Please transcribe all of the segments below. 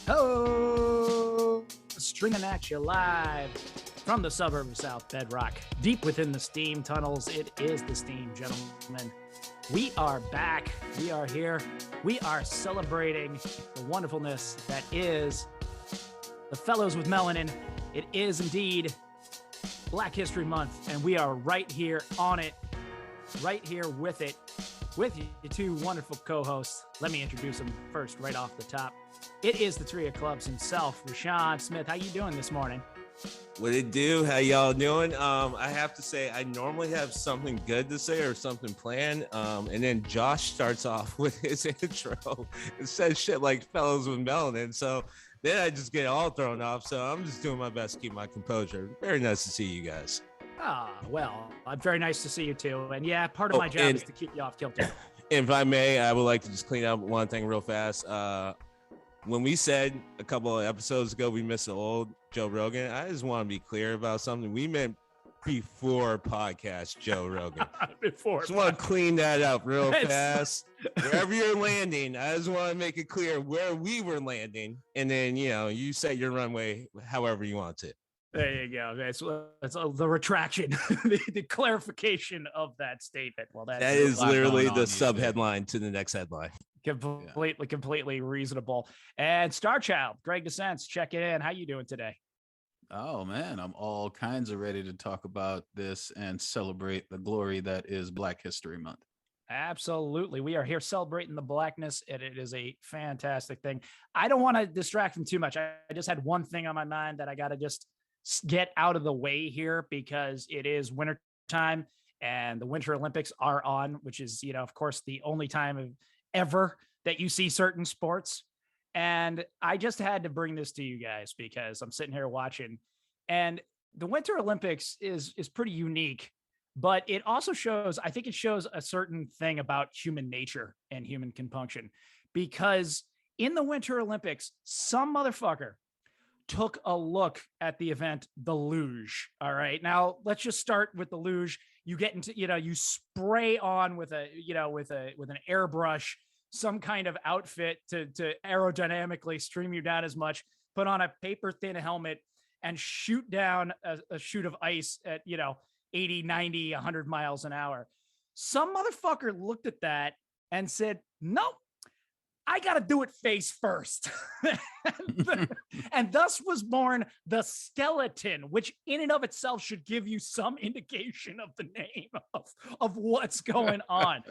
Hello, streaming at you live from the suburb of South Bedrock, deep within the steam tunnels. It is the steam, gentlemen. We are back. We are here. We are celebrating the wonderfulness that is the fellows with melanin. It is indeed Black History Month, and we are right here on it, right here with it, with you two wonderful co-hosts. Let me introduce them first, right off the top. It is the Three of Clubs himself, RaShaun Smith. How you doing this morning? What it do? How y'all doing? I have to say, I normally have something good to say or something planned. And then Josh starts off with his intro. It says shit like fellows with melanin. So then I just get all thrown off. So I'm just doing my best to keep my composure. Very nice to see you guys. Well, I'm very nice to see you too. And yeah, part of my job is to keep you off kilter. If I may, I would like to just clean up one thing real fast. When we said a couple of episodes ago we missed the old Joe Rogan, I just want to be clear about something. We meant before podcast Joe Rogan. Before. Just want to clean that up real fast. Wherever you're landing, I just want to make it clear where we were landing. And then, you set your runway however you want to. There you go. That's the retraction, the clarification of that statement. Well, that is literally the sub headline to the next headline. Completely reasonable. And Star Child, Greg DeSense, check it in. How you doing today? Oh man, I'm all kinds of ready to talk about this and celebrate the glory that is Black History Month. Absolutely. We are here celebrating the blackness, and it is a fantastic thing. I don't want to distract from too much. I just had one thing on my mind that I got to just get out of the way here because it is winter time and the Winter Olympics are on, which is, of course, the only time ever that you see certain sports. And I just had to bring this to you guys because I'm sitting here watching, and the Winter Olympics is pretty unique, but it also shows, I think it shows a certain thing about human nature and human compunction, because in the Winter Olympics, some motherfucker took a look at the event, the luge. All right. Now let's just start with the luge. You get into, you spray on with an airbrush, some kind of outfit to aerodynamically stream you down as much, put on a paper thin helmet and shoot down a chute of ice at, 80, 90, 100 miles an hour. Some motherfucker looked at that and said, nope, I got to do it face first. And thus was born the skeleton, which in and of itself should give you some indication of the name of what's going on.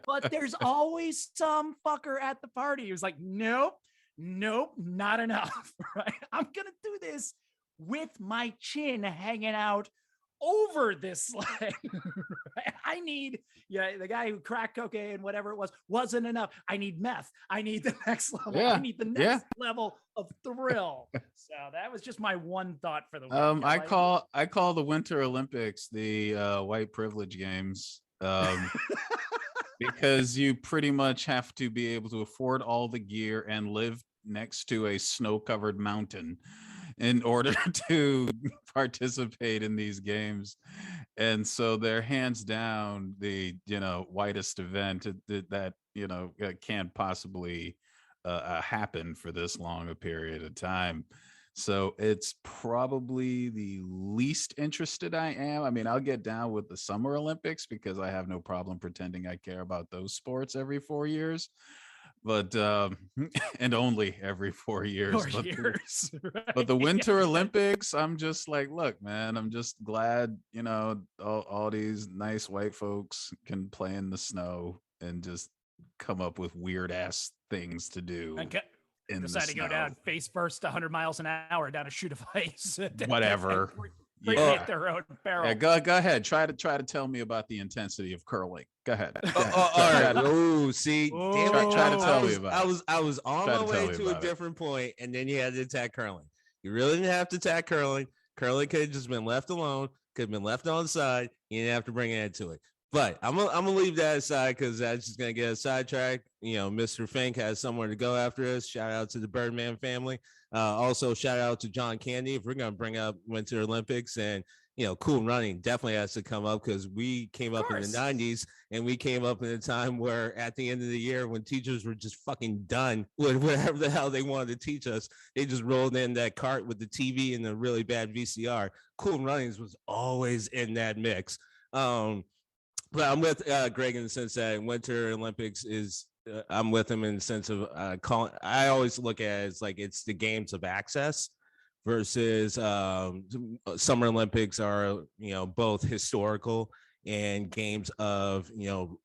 But there's always some fucker at the party who's like, nope, not enough. Right? I'm going to do this with my chin hanging out over this sled. I need, the guy who cracked cocaine, whatever it was, wasn't enough. I need meth. I need the next level. I need the next level of thrill. So that was just my one thought for the week. I call the Winter Olympics the white privilege games. Because you pretty much have to be able to afford all the gear and live next to a snow-covered mountain in order to participate in these games. And so they're hands down the, whitest event that can't possibly happen for this long a period of time. So it's probably the least interested I am. I mean, I'll get down with the Summer Olympics because I have no problem pretending I care about those sports every 4 years. But and only every 4 years. But the Winter Olympics, I'm just like, look, man, I'm just glad, all these nice white folks can play in the snow and just come up with weird ass things to do. Decide to go down face first 100 miles an hour down a chute of ice. Whatever. Hit their own barrel. Yeah, go ahead. Try to tell me about the intensity of curling. Go ahead. All right. Oh, see, damn it. Try to tell me about it. I was on my way to a different point, and then you had to attack curling. You really didn't have to attack curling. Curling could have just been left alone. Could have been left on the side. You didn't have to bring it into it. But I'm gonna leave that aside because that's just gonna get us sidetracked. Mr. Fink has somewhere to go after us. Shout out to the Birdman family. Also, shout out to John Candy. If we're gonna bring up Winter Olympics and Cool Running definitely has to come up because we came up in the 90s and we came up in a time where at the end of the year when teachers were just fucking done with whatever the hell they wanted to teach us, they just rolled in that cart with the TV and the really bad VCR. Cool Runnings was always in that mix. But I'm with Greg in the sense that Winter Olympics is I'm with him in the sense of I always look at it as like it's the games of access versus Summer Olympics are, both historical and games of,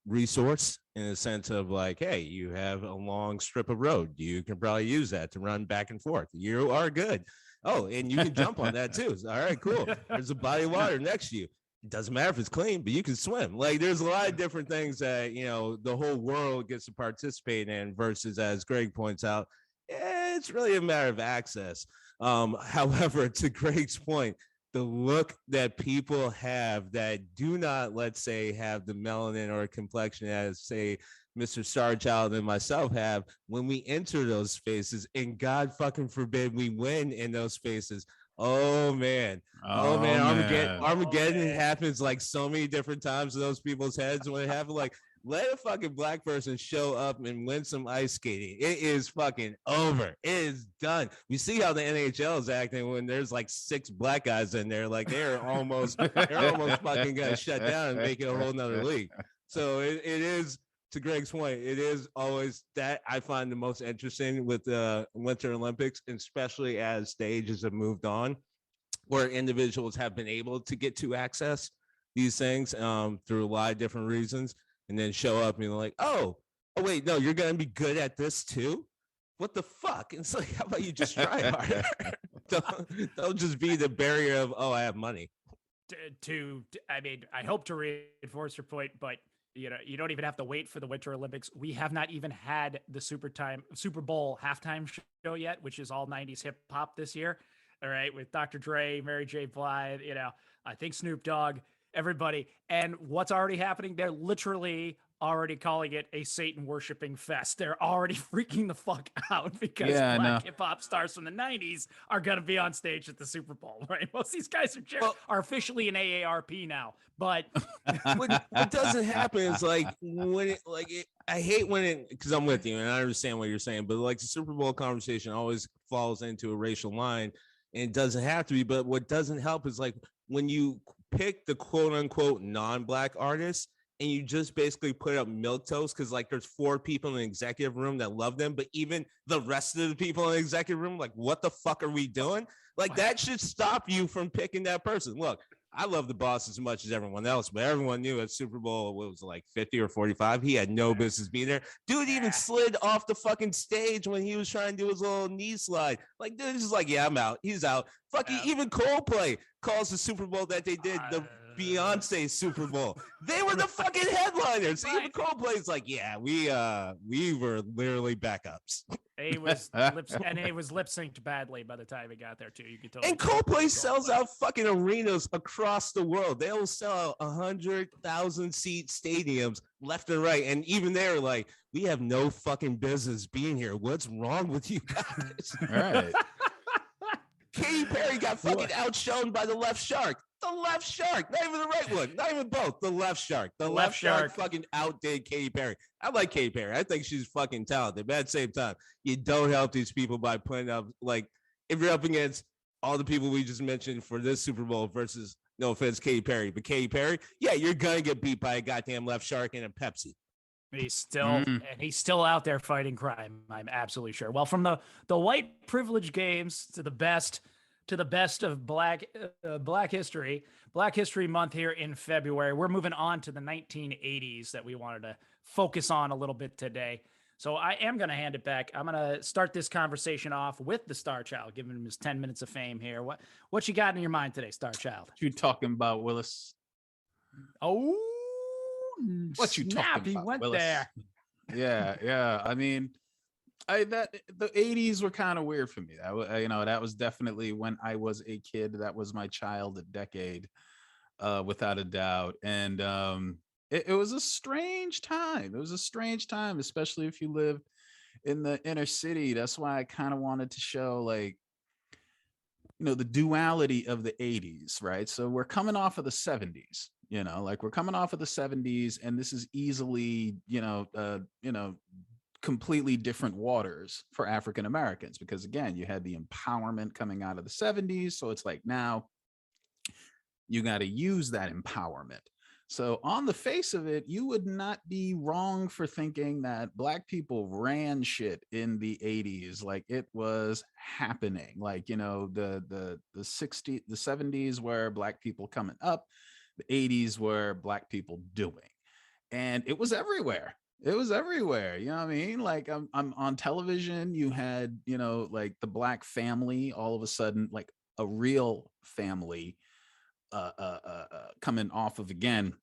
resource in the sense of like, hey, you have a long strip of road. You can probably use that to run back and forth. You are good. Oh, and you can jump on that too. All right, cool. There's a body of water next to you. It doesn't matter if it's clean, but you can swim. Like there's a lot of different things that, the whole world gets to participate in versus, as Greg points out, it's really a matter of access. However, to Greg's point, the look that people have that do not, let's say, have the melanin or complexion as, say, Mr. Starchild and myself have when we enter those spaces, and God fucking forbid we win in those spaces. Oh man. Armageddon happens like so many different times in those people's heads when it happens. Like, let a fucking black person show up and win some ice skating. It is fucking over. It is done. We see how the NHL is acting when there's like 6 black guys in there. Like they're almost fucking gonna shut down and make it a whole nother league. So it is, to Greg's point, it is always that I find the most interesting with the Winter Olympics, especially as the ages have moved on, where individuals have been able to get to access these things through a lot of different reasons, and then show up and be like, oh wait, no, you're gonna be good at this too? What the fuck? It's like, how about you just try harder? don't just be the barrier of, oh, I have money. I hope to reinforce your point, but you don't even have to wait for the Winter Olympics. We have not even had the Super Bowl halftime show yet, which is all 90s hip hop this year. All right, with Dr. Dre, Mary J. Blige, I think Snoop Dogg, everybody. And what's already happening? They're literally already calling it a Satan worshiping fest. They're already freaking the fuck out because black hip hop stars from the 90s are going to be on stage at the Super Bowl, right? Most of these guys are officially in AARP now, but what doesn't happen is like I hate when it, because I'm with you and I understand what you're saying, but like the Super Bowl conversation always falls into a racial line, and it doesn't have to be. But what doesn't help is like when you pick the quote unquote non-black artists and you just basically put up milquetoast because like there's 4 people in the executive room that love them, but even the rest of the people in the executive room, like, what the fuck are we doing? Like that should stop you from picking that person. Look, I love the boss as much as everyone else, but everyone knew at Super Bowl, what was it, like 50 or 45? He had no business being there. Dude even slid off the fucking stage when he was trying to do his little knee slide. Like, dude is like, yeah, I'm out. He's out. Fucking even Coldplay calls the Super Bowl that they did the Beyonce Super Bowl. They were the fucking headliners. Right. Even Coldplay's like, yeah, we were literally backups. He was lip synced badly by the time he got there too. You could totally. And Coldplay sells out fucking arenas across the world. They'll sell out 100,000 seat stadiums left and right. And even they're like, we have no fucking business being here. What's wrong with you guys? All right. Katy Perry got fucking outshone by the left shark. The left shark, not even the right one, not even both. The left shark. The left shark fucking outdid Katy Perry. I like Katy Perry. I think she's fucking talented. But at the same time, you don't help these people by putting up, like, if you're up against all the people we just mentioned for this Super Bowl versus, no offense, Katy Perry, but Katy Perry, yeah, you're gonna get beat by a goddamn left shark and a Pepsi. He's still out there fighting crime. I'm absolutely sure. Well, from the white privilege games to the best of Black History Month here in February, we're moving on to the 1980s that we wanted to focus on a little bit today. So I am going to hand it back. I'm going to start this conversation off with the Star Child, giving him his 10 minutes of fame here. What you got in your mind today, Star Child? What you talking about, Willis? Oh, what you talking about, went Willis? There. Yeah. I mean, the 80s were kind of weird for me. That was definitely when I was a kid. That was my childhood decade, without a doubt. And it was a strange time. It was a strange time, especially if you lived in the inner city. That's why I kind of wanted to show, like, the duality of the 80s, right? So we're coming off of the 70s, like we're coming off of the 70s, and this is easily, completely different waters for African Americans, because again, you had the empowerment coming out of the 70s. So it's like, now you got to use that empowerment. So on the face of it, you would not be wrong for thinking that Black people ran shit in the 80s, like it was happening. Like, the 60s, the 70s were Black people coming up, the 80s were Black people doing, and it was everywhere. It was everywhere. You know what I mean? Like, I'm on television, you had, like the Black family, all of a sudden, like a real family coming off of, again,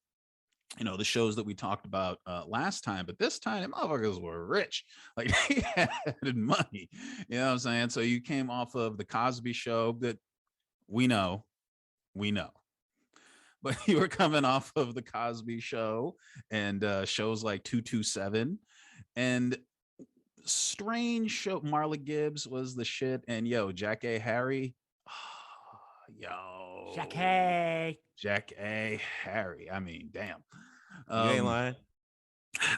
the shows that we talked about last time, but this time the motherfuckers were rich, like they had money. You know what I'm saying? So you came off of the Cosby Show, that we know, but you were coming off of the Cosby Show and shows like 227 and strange show. Marla Gibbs was the shit, and Jack A. Harry. Jack A. Harry. I mean, damn. You ain't lying.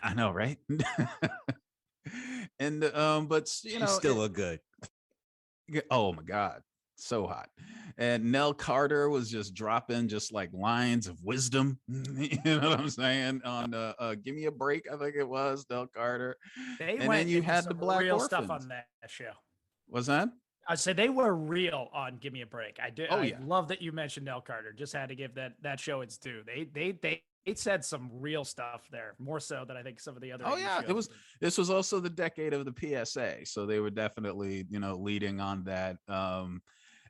I know, right? And but She still look good. Oh my God, so hot. And Nell Carter was just dropping just like lines of wisdom. You know what I'm saying? On Give Me a Break, I think it was Nell Carter. And then you had the Black real Orphans stuff on that show. Was that? I said they were real on Give Me a Break. I do. Oh, yeah. I love that you mentioned Nell Carter. Just had to give that show its due. They said some real stuff there, more so than I think some of the other. Oh yeah, shows. This was also the decade of the PSA, so they were definitely leading on that.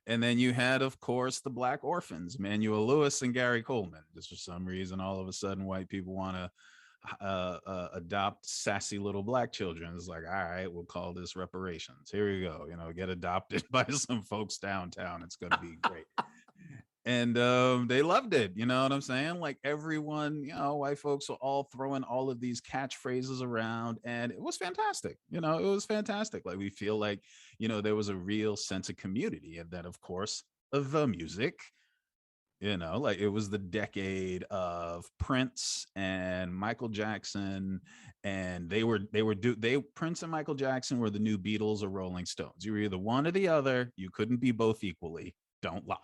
And then you had, of course, the Black Orphans, Manuel Lewis and Gary Coleman. Just for some reason, all of a sudden, white people want to adopt sassy little Black children. It's like, all right, we'll call this reparations. Here you go. Get adopted by some folks downtown. It's going to be great. And they loved it. You know what I'm saying? Like everyone, white folks were all throwing all of these catchphrases around, and it was fantastic. It was fantastic. Like we feel like, there was a real sense of community, and then of course the music. Like it was the decade of Prince and Michael Jackson, and Prince and Michael Jackson were the new Beatles or Rolling Stones. You were either one or the other. You couldn't be both equally. Don't lie.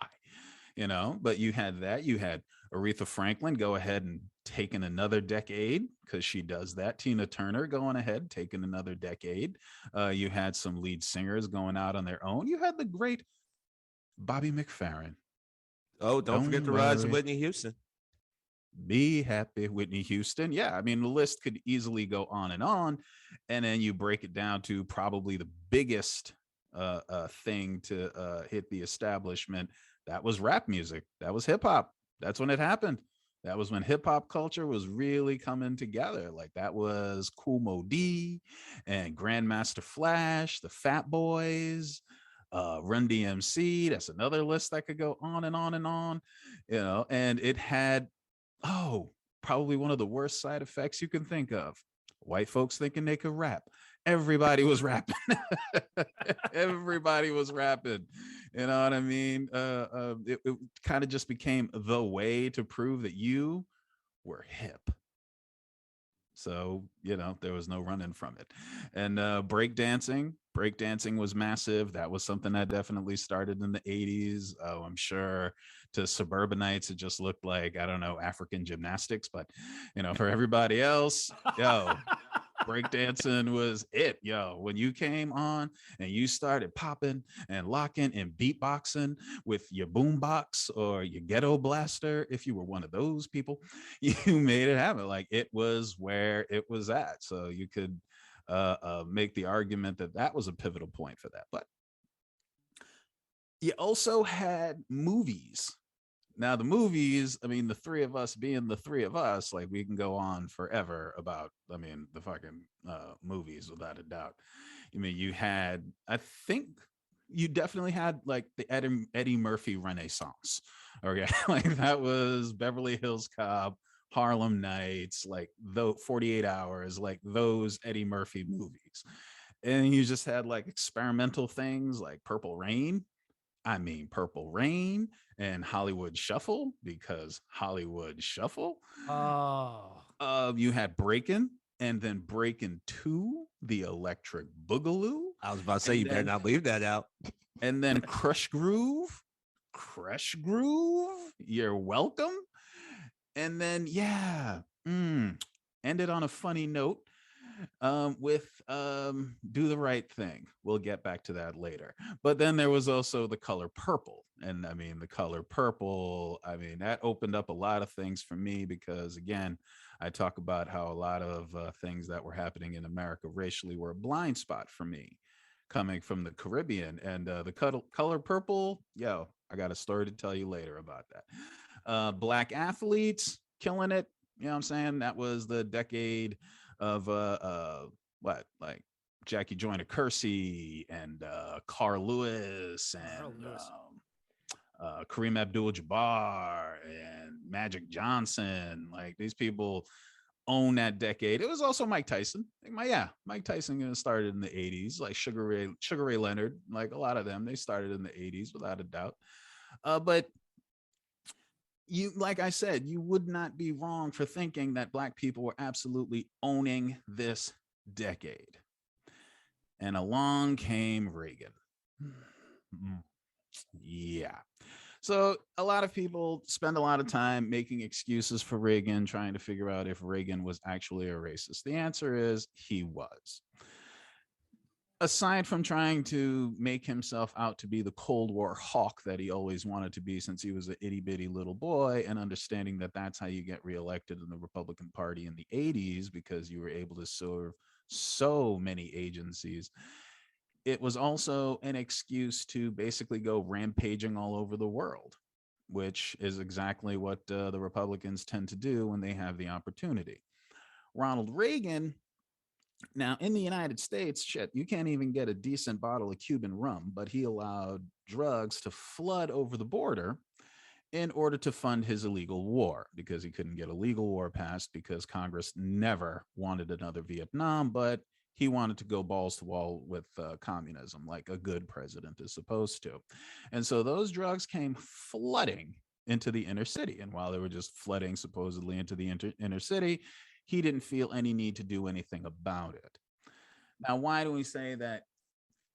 But you had that. You had Aretha Franklin go ahead and taking another decade, because she does that. Tina Turner going ahead, taking another decade. You had some lead singers going out on their own. You had the great Bobby McFerrin. Oh, don't forget the rise of Whitney Houston. Be happy, Whitney Houston. Yeah, I mean, the list could easily go on. And then you break it down to probably the biggest thing to hit the establishment. That was rap music. That was hip hop. That's when it happened. That was when hip hop culture was really coming together. Like that was Kool Moe Dee and Grandmaster Flash, the Fat Boys, Run DMC. That's another list that could go on and on and on. And it had, probably one of the worst side effects you can think of. White folks thinking they could rap. Everybody was rapping. Everybody was rapping. You know what I mean? It kind of just became the way to prove that you were hip. So, there was no running from it. And breakdancing was massive. That was something that definitely started in the 80s. Oh, I'm sure to suburbanites, it just looked like, I don't know, African gymnastics. But, for everybody else, breakdancing was it, when you came on and you started popping and locking and beatboxing with your boombox or your ghetto blaster, if you were one of those people, you made it happen. Like it was where it was at. So you could make the argument that was a pivotal point for that. But you also had movies. Now the movies, I mean, the three of us being the three of us, like we can go on forever about, the fucking movies without a doubt. I mean, you had, I think you definitely had like the Eddie Murphy Renaissance. Okay. Like that was Beverly Hills Cop, Harlem Nights, like the 48 Hours, like those Eddie Murphy movies. And you just had like experimental things like Purple Rain. I mean, Purple Rain and Hollywood Shuffle, because Hollywood Shuffle. Oh, You had Breakin', and then Breakin' 2, the Electric Boogaloo. I was about to say, And you better then- not leave that out. And then Crush Groove. Crush Groove, you're welcome. And then, yeah, ended on a funny note with Do the Right Thing. We'll get back to that later. But then there was also The Color Purple. And I mean, The Color Purple, I mean, that opened up a lot of things for me because, again, I talk about how a lot of things that were happening in America racially were a blind spot for me coming from the Caribbean. And the color Purple, yo, I got a story to tell you later about that. Black athletes killing it. You know what I'm saying? That was the decade of what, like Jackie Joyner Kersey and Carl Lewis and Kareem Abdul-Jabbar and Magic Johnson. Like, these people own that decade. It was also Mike Tyson. Mike Tyson started in the 80s, like Sugar Ray Leonard, like a lot of them, they started in the 80s without a doubt. But you, like I said, you would not be wrong for thinking that Black people were absolutely owning this decade. And along came Reagan. Yeah. So a lot of people spend a lot of time making excuses for Reagan, trying to figure out if Reagan was actually a racist. The answer is he was. Aside from trying to make himself out to be the Cold War hawk that he always wanted to be since he was an itty bitty little boy, and understanding that that's how you get reelected in the Republican Party in the 80s because you were able to serve so many agencies, it was also an excuse to basically go rampaging all over the world, which is exactly what the Republicans tend to do when they have the opportunity. Ronald Reagan, now in the United States, shit, you can't even get a decent bottle of Cuban rum, but he allowed drugs to flood over the border in order to fund his illegal war, because he couldn't get a legal war passed because Congress never wanted another Vietnam, but he wanted to go balls to wall with communism like a good president is supposed to. And so those drugs came flooding into the inner city. And while they were just flooding supposedly into the inner city, he didn't feel any need to do anything about it. Now, why do we say that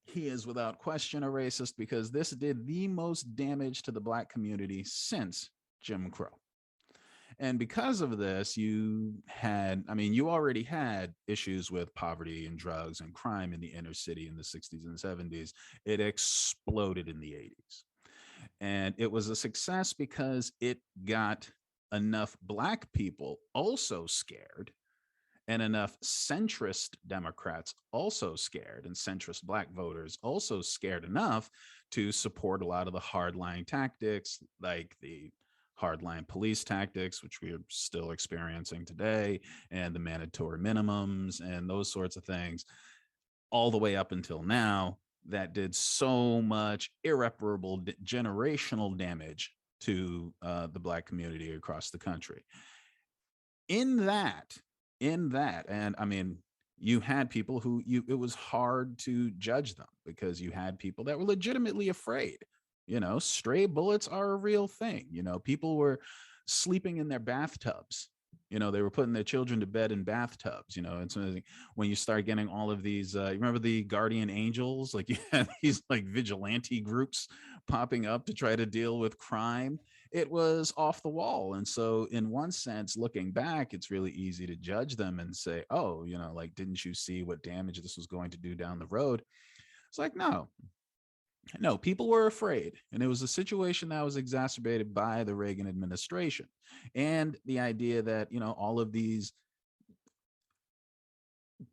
he is without question a racist? Because this did the most damage to the Black community since Jim Crow. And because of this, you already had issues with poverty and drugs and crime in the inner city in the 60s and 70s. It exploded in the 80s. And it was a success because it got enough Black people also scared, and enough centrist Democrats also scared, and centrist Black voters also scared enough to support a lot of the hardline tactics, like the hardline police tactics, which we are still experiencing today, and the mandatory minimums and those sorts of things, all the way up until now, that did so much irreparable generational damage to the Black community across the country. In that, and I mean, you had people who it was hard to judge them because you had people that were legitimately afraid. You know, stray bullets are a real thing. You know, people were sleeping in their bathtubs. You know, they were putting their children to bed in bathtubs, you know. And so when you start getting all of these, you remember the guardian angels? Like, you had these like vigilante groups popping up to try to deal with crime. It was off the wall. And so in one sense, looking back, it's really easy to judge them and say, oh, you know, like, didn't you see what damage this was going to do down the road? It's like, no, people were afraid. And it was a situation that was exacerbated by the Reagan administration and the idea that, you know, all of these,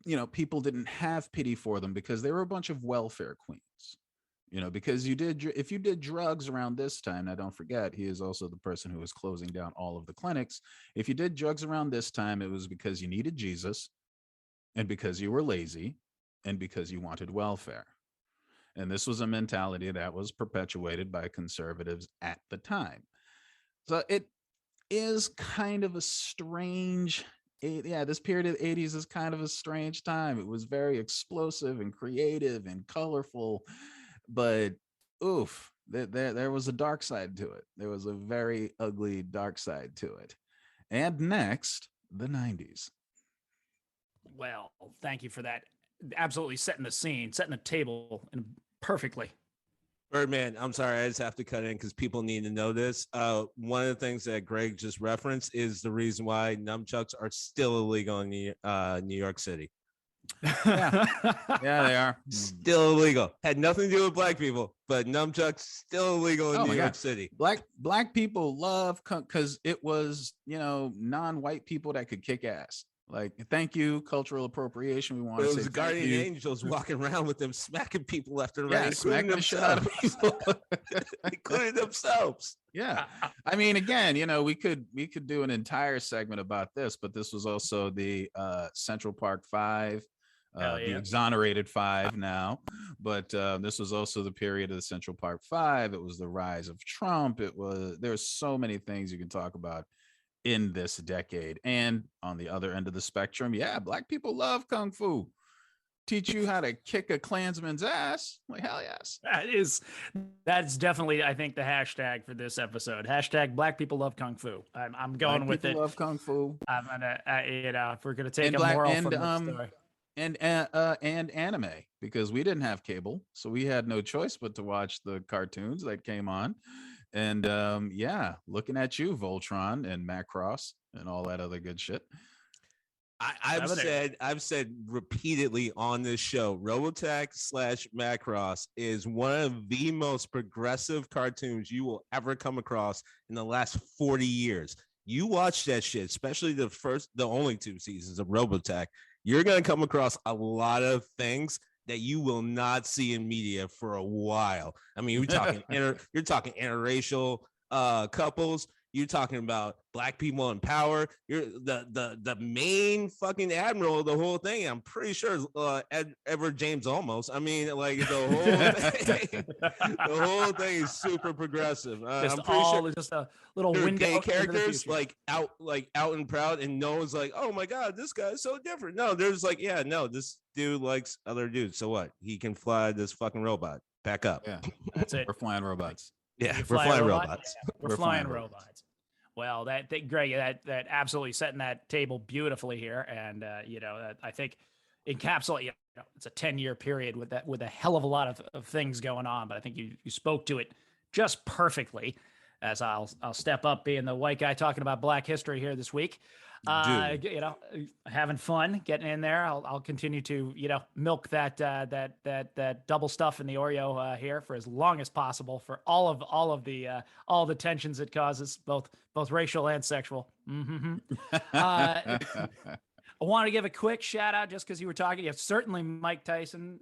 you know, people didn't have pity for them because they were a bunch of welfare queens. You know, because if you did drugs around this time, now don't forget, he is also the person who was closing down all of the clinics. If you did drugs around this time, it was because you needed Jesus and because you were lazy and because you wanted welfare. And this was a mentality that was perpetuated by conservatives at the time. So it is kind of a strange, this period of the 80s is kind of a strange time. It was very explosive and creative and colorful. But oof, There was a dark side to it. There was a very ugly dark side to it. And next, the 90s. Well, thank you for that. Absolutely setting the scene, setting the table perfectly. Birdman, I'm sorry, I just have to cut in because people need to know this. One of the things that Greg just referenced is the reason why nunchucks are still illegal in New York City. Yeah, they are still illegal. Had nothing to do with black people, but nunchucks still illegal in New York City. Black people love because it was, non-white people that could kick ass. Like, thank you, cultural appropriation. We want to say those guardian angels walking around with them, smacking people left and right, smacking the shit out of people, including themselves. Yeah, I mean, again, we could do an entire segment about this, but this was also the Central Park Five, the exonerated five now. But this was also the period of the Central Park Five. It was the rise of Trump. There's so many things you can talk about in this decade. And on the other end of the spectrum, black people love kung fu. Teach you how to kick a Klansman's ass. Like, hell yes. That's definitely, I think, the hashtag for this episode. Hashtag black people love kung fu. I'm going with it. Love kung fu. I'm gonna, if we're gonna take a moral from this story. And anime, because we didn't have cable, so we had no choice but to watch the cartoons that came on. And looking at you, Voltron and Macross and all that other good shit. I've said repeatedly on this show, Robotech / Macross is one of the most progressive cartoons you will ever come across in the last 40 years. You watch that shit, especially the only 2 seasons of Robotech, you're going to come across a lot of things that you will not see in media for a while. I mean, you're talking you're talking interracial couples. You're talking about black people in power. You're the main fucking admiral of the whole thing. I'm pretty sure Edward James Olmos. I mean, like the whole thing is super progressive. I'm pretty sure just a little window. Gay characters out and proud, and no one's like, oh my god, this guy's so different. No, there's like, this dude likes other dudes. So what? He can fly this fucking robot. Back up. Yeah, that's it. We're flying robots. Yeah, we're flying robots. Yeah, we're flying robots. Well, Greg, that absolutely setting that table beautifully here, and I think encapsulate. It's a 10-year period with a hell of a lot of things going on, but I think you spoke to it just perfectly. As I'll step up, being the white guy talking about Black history here this week. Having fun getting in there. I'll continue to milk that double stuff in the Oreo here for as long as possible for all the tensions it causes, both racial and sexual. I want to give a quick shout out just because you were talking. Certainly Mike Tyson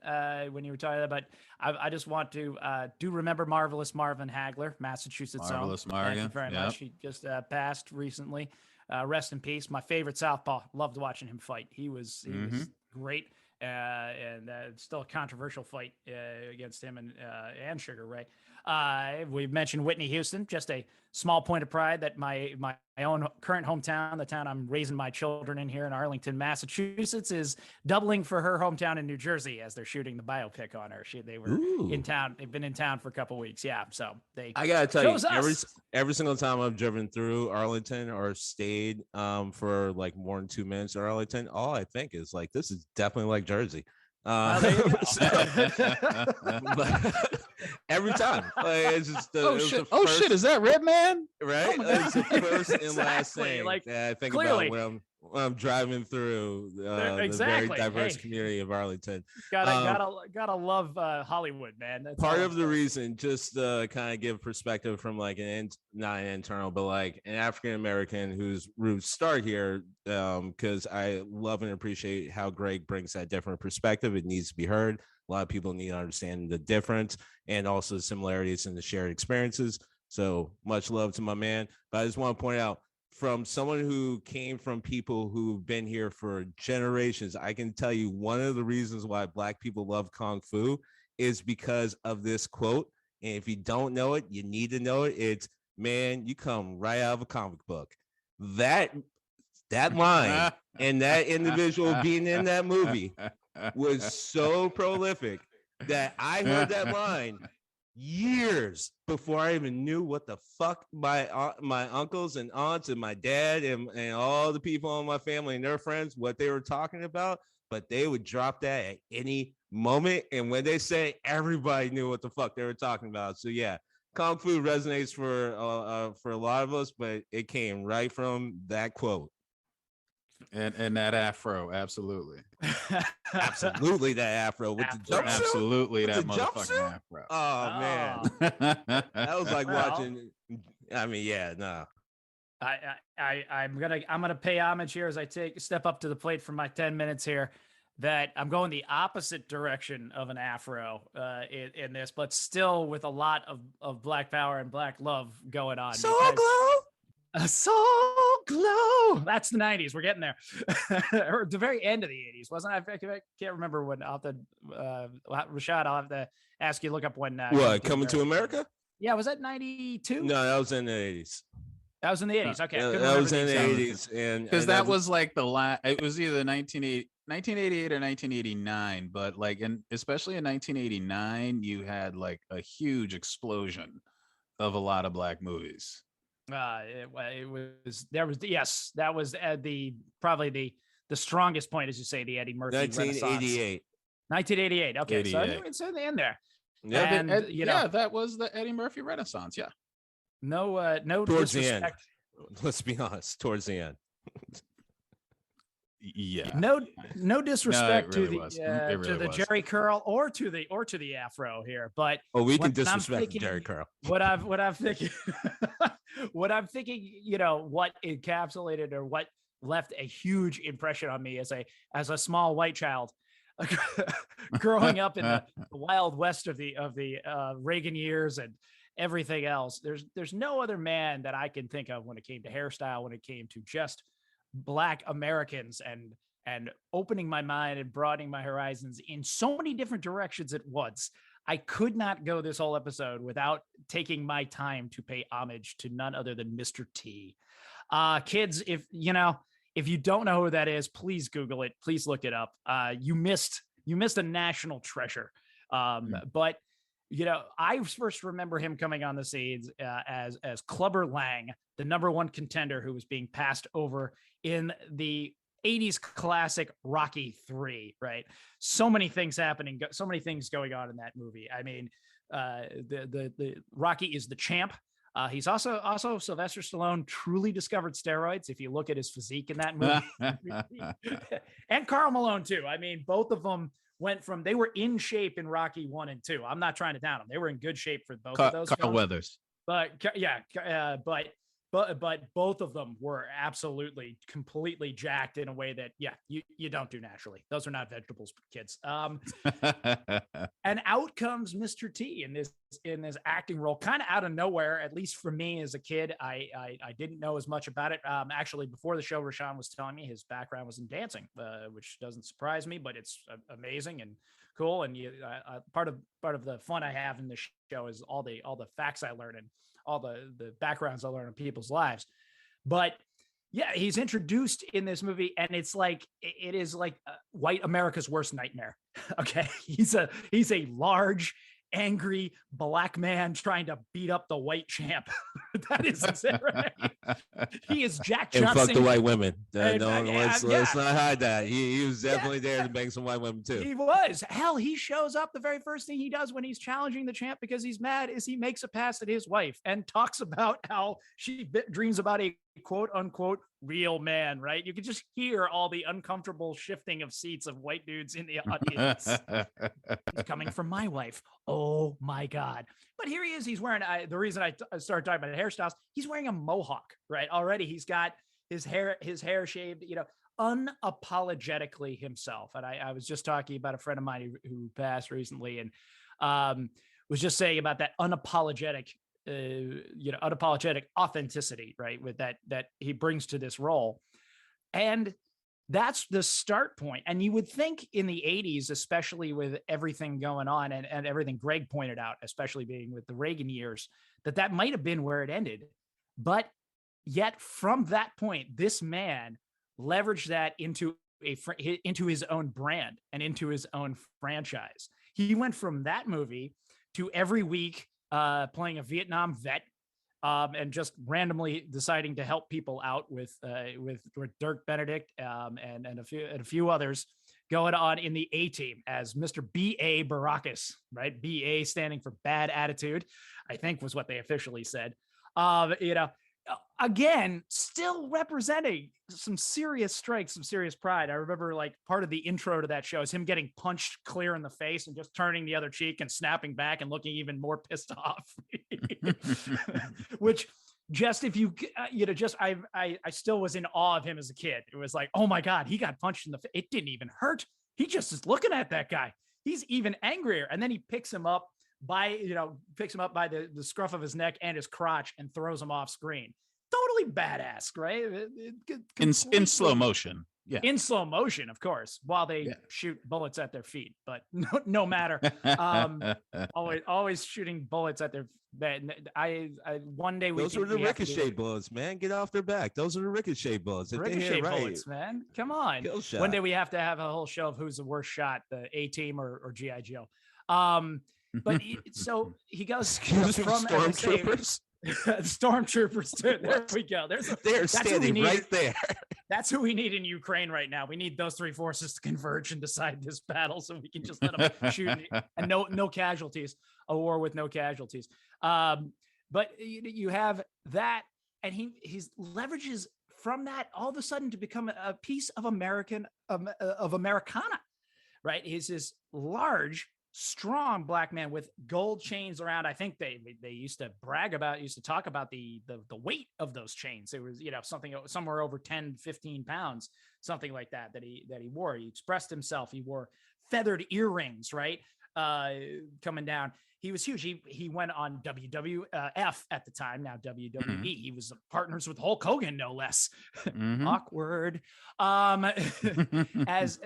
when you were talking about. I just want to do remember Marvelous Marvin Hagler, Massachusetts. Marvelous Marvin. Thank you very much. He just passed recently. Rest in peace. My favorite southpaw. Loved watching him fight. He was great. And still a controversial fight against him and Sugar Ray. We've mentioned Whitney Houston, just a small point of pride that my own current hometown, the town I'm raising my children in here in Arlington, Massachusetts, is doubling for her hometown in New Jersey as they're shooting the biopic on her. They were in town. They've been in town for a couple of weeks. Yeah. So I gotta tell you, every single time I've driven through Arlington or stayed for like more than 2 minutes in Arlington, all I think is like, this is definitely like Jersey. Every time, like, it's just shit, is that Red Man? Right? It's the first and last thing that I think clearly. about when I'm driving through the very diverse community of Arlington. Gotta love Hollywood, man. That's part of the reason, just to kind of give perspective from like not an internal, but like an African American whose roots start here, because I love and appreciate how Greg brings that different perspective. It needs to be heard. A lot of people need to understand the difference and also the similarities in the shared experiences. So much love to my man. But I just want to point out, from someone who came from people who've been here for generations, I can tell you one of the reasons why Black people love Kung Fu is because of this quote. And if you don't know it, you need to know it. It's, man, you come right out of a comic book. That line and that individual being in that movie was so prolific that I heard that line years before I even knew what the fuck my uncles and aunts and my dad and all the people in my family and their friends, what they were talking about. But they would drop that at any moment. And when they say, everybody knew what the fuck they were talking about. So yeah, Kung Fu resonates for a lot of us, but it came right from that quote. And that afro, absolutely. Absolutely that afro with the jumpsuit. Absolutely With that the motherfucking jumpsuit? afro. Oh man. That was like watching. I mean, yeah, no. I'm gonna pay homage here as I step up to the plate for my 10 minutes here. That I'm going the opposite direction of an afro in this, but still with a lot of black power and black love going on. Soul glow. A soul glow. That's the 90s. We're getting there. Or the very end of the 80s, wasn't it? I can't remember when. I'll have to, Rashad, I'll have to ask you, look up when. What, Coming to America? Yeah, was that 92? No, that was in the 80s. That was in the 80s. Okay. That was in the 80s. And because that was like the last, it was either 1988 or 1989. But like, especially in 1989, you had like a huge explosion of a lot of black movies. It was that was probably the strongest point, as you say, the Eddie Murphy 1988. 1988. Okay, 88. So it's in the end there. Yeah, And that was the Eddie Murphy Renaissance. Yeah. No towards disrespect. the end. Let's be honest, towards the end. Yeah. No disrespect to the Jerry curl or to the afro here, but we can disrespect Jerry curl. What I'm thinking, what encapsulated or what left a huge impression on me as a small white child growing up in the wild west of the Reagan years and everything else. There's no other man that I can think of when it came to hairstyle, when it came to just Black Americans and opening my mind and broadening my horizons in so many different directions at once. I could not go this whole episode without taking my time to pay homage to none other than Mr. T. Kids, if you don't know who that is, please Google it. Please look it up. You missed a national treasure. But I first remember him coming on the scenes as Clubber Lang, the #1 contender who was being passed over in the 80s classic Rocky 3, right? So many things happening, so many things going on in that movie. I mean, the Rocky is the champ. He's also Sylvester Stallone truly discovered steroids. If you look at his physique in that movie, and Karl Malone too. I mean, both of them they were in shape in Rocky 1 and 2. I'm not trying to down them. They were in good shape for both of those. Carl Weathers. But yeah, but both of them were absolutely completely jacked in a way that you don't do naturally. Those are not vegetables, kids. And out comes Mr. T in this acting role, kind of out of nowhere. At least for me as a kid, I didn't know as much about it. Actually, before the show, RaShaun was telling me his background was in dancing, which doesn't surprise me, but it's amazing and cool. And part of the fun I have in this show is all the facts I learn and all the backgrounds I learn in people's lives. But yeah, he's introduced in this movie, and it is like white America's worst nightmare. Okay, he's a large, angry black man trying to beat up the white champ. That is it, right? He is Jack Johnson. And fuck the white women. Let's not hide that. He was definitely there to bang some white women too. He was. Hell, he shows up. The very first thing he does when he's challenging the champ because he's mad is he makes a pass at his wife and talks about how she dreams about a quote unquote real man, right? You can just hear all the uncomfortable shifting of seats of white dudes in the audience. He's coming from my wife. Oh my God. But here he is. He's wearing, the reason I started talking about hairstyles, he's wearing a mohawk, right? Already he's got his hair shaved, unapologetically himself. And I was just talking about a friend of mine who passed recently and was just saying about that unapologetic authenticity, right? With that he brings to this role. And that's the start point. And you would think in the 80s, especially with everything going on and everything Greg pointed out, especially being with the Reagan years, that might have been where it ended. But yet from that point, this man leveraged that into his own brand and into his own franchise. He went from that movie to every week playing a Vietnam vet. And just randomly deciding to help people out with Dirk Benedict and a few others going on in the A team as Mr. B.A. Baracus, right? B.A. standing for bad attitude, I think was what they officially said. Again, still representing some serious strength, some serious pride. I remember like part of the intro to that show is him getting punched clear in the face and just turning the other cheek and snapping back and looking even more pissed off. Which just if you, I still was in awe of him as a kid. It was like, oh my God, he got punched in the face. It didn't even hurt. He just is looking at that guy. He's even angrier. And then he picks him up by the scruff of his neck and his crotch and throws him off screen. Totally badass, right? In slow motion. Yeah. In slow motion, of course, while they shoot bullets at their feet, but no matter. Always shooting bullets at their one day those were the ricochet bullets, man. Get off their back. Those are the ricochet bullets. Ricochet bullets, man. Come on. One day we have to have a whole show of who's the worst shot, the A Team or G.I. Joe. But so he goes from stormtroopers. Stormtroopers too. There we go. They're standing right there. That's who we need in Ukraine right now. We need those three forces to converge and decide this battle, so we can just let them shoot and no casualties. A war with no casualties. But you have that, and he leverages from that all of a sudden to become a piece of Americana, right? He's this large, strong black man with gold chains around. I think they used to talk about the weight of those chains. It was, something somewhere over 10, 15 pounds, something like that he wore. He expressed himself. He wore feathered earrings, right? Coming down. He was huge. He went on WWF at the time, now WWE. Mm-hmm. He was partners with Hulk Hogan, no less. Mm-hmm. Awkward. As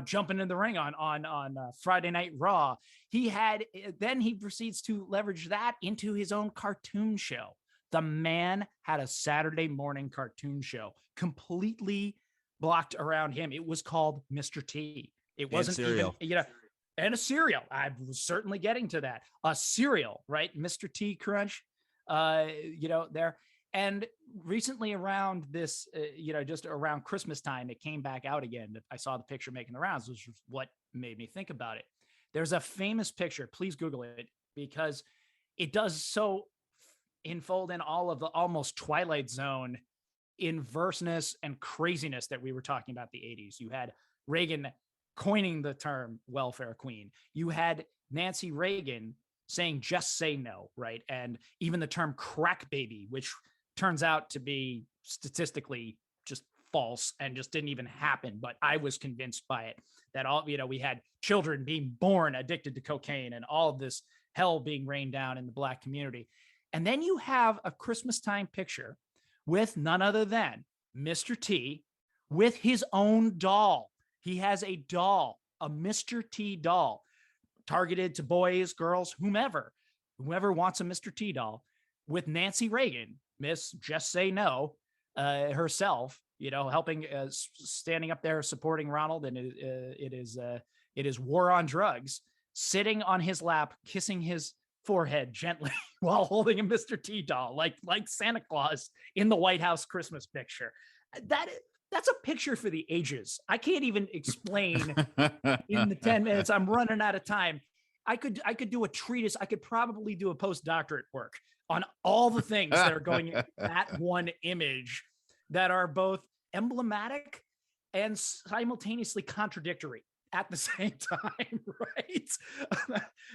jumping in the ring on Friday Night Raw. Then he proceeds to leverage that into his own cartoon show. The man had a Saturday morning cartoon show completely blocked around him. It was called Mr. T. It wasn't even, and a cereal. I was certainly getting to that. A cereal, right? Mr. T Crunch, there. And recently around this, just around Christmas time, it came back out again. I saw the picture making the rounds, which was what made me think about it. There's a famous picture. Please Google it, because it does so enfold in all of the almost Twilight Zone inverseness and craziness that we were talking about the 80s. You had Reagan coining the term welfare queen. You had Nancy Reagan saying, just say no, right? And even the term crack baby, which turns out to be statistically just false and just didn't even happen. But I was convinced by it, that we had children being born addicted to cocaine and all of this hell being rained down in the Black community. And then you have a Christmas time picture with none other than Mr. T with his own doll. He has a doll, a Mr. T doll, targeted to boys, girls, whomever wants a Mr. T doll, with Nancy Reagan, Miss Just Say No, herself, helping, standing up there supporting Ronald, and it is war on drugs, sitting on his lap, kissing his forehead gently while holding a Mr. T doll, like Santa Claus in the White House Christmas picture. That's a picture for the ages. I can't even explain in the 10 minutes. I'm running out of time. I could do a treatise. I could probably do a postdoctorate work on all the things that are going in that one image that are both emblematic and simultaneously contradictory at the same time, right?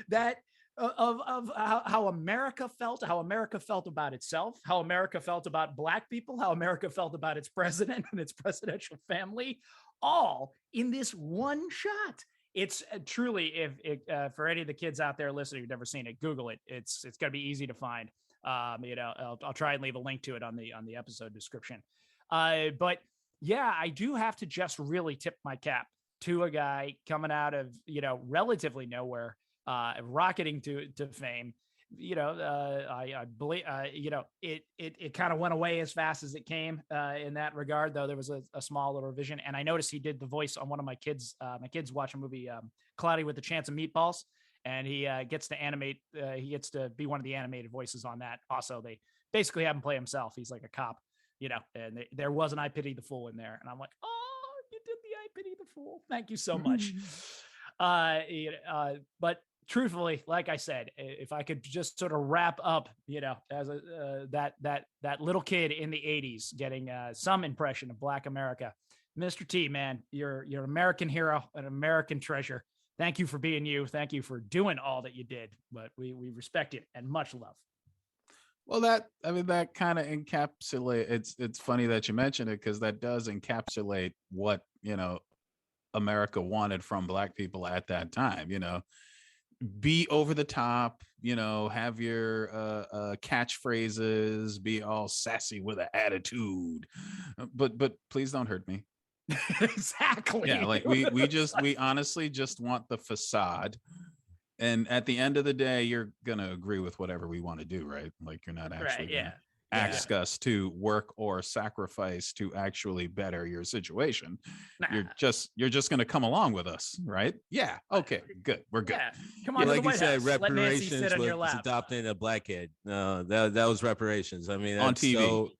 That of how America felt about itself, how America felt about Black people, how America felt about its president and its presidential family, all in this one shot. It's truly, if for any of the kids out there listening who've never seen it, Google it. It's going to be easy to find. I'll try and leave a link to it on the episode description. But yeah, I do have to just really tip my cap to a guy coming out of, relatively nowhere, rocketing to fame. I believe, it kind of went away as fast as it came in that regard, though there was a small little revision. And I noticed he did the voice on one of my kids watch a movie, Cloudy with a Chance of Meatballs. and he gets to animate. He gets to be one of the animated voices on that. Also, they basically have him play himself. He's like a cop, and there was an I Pity the Fool in there, and I'm like, oh, you did the I Pity the Fool. Thank you so much. But truthfully, like I said, if I could just sort of wrap up, as that little kid in the 80s getting some impression of Black America, Mr. T, man, you're an American hero, an American treasure. Thank you for being you. Thank you for doing all that you did. But we respect it and much love. Well, that kind of encapsulate. It's funny that you mentioned it, because that does encapsulate what America wanted from Black people at that time. Be over the top, have your catchphrases, be all sassy with an attitude, but please don't hurt me. Exactly. Yeah, like we honestly just want the facade, and at the end of the day, you're gonna agree with whatever we want to do, right? Like, you're not actually gonna ask us to work or sacrifice to actually better your situation. Nah. You're just gonna come along with us, right? Yeah. Okay. Good. We're good. Yeah. Come on. Like you said, reparations was adopting a Black kid. That was reparations. I mean, on TV. So,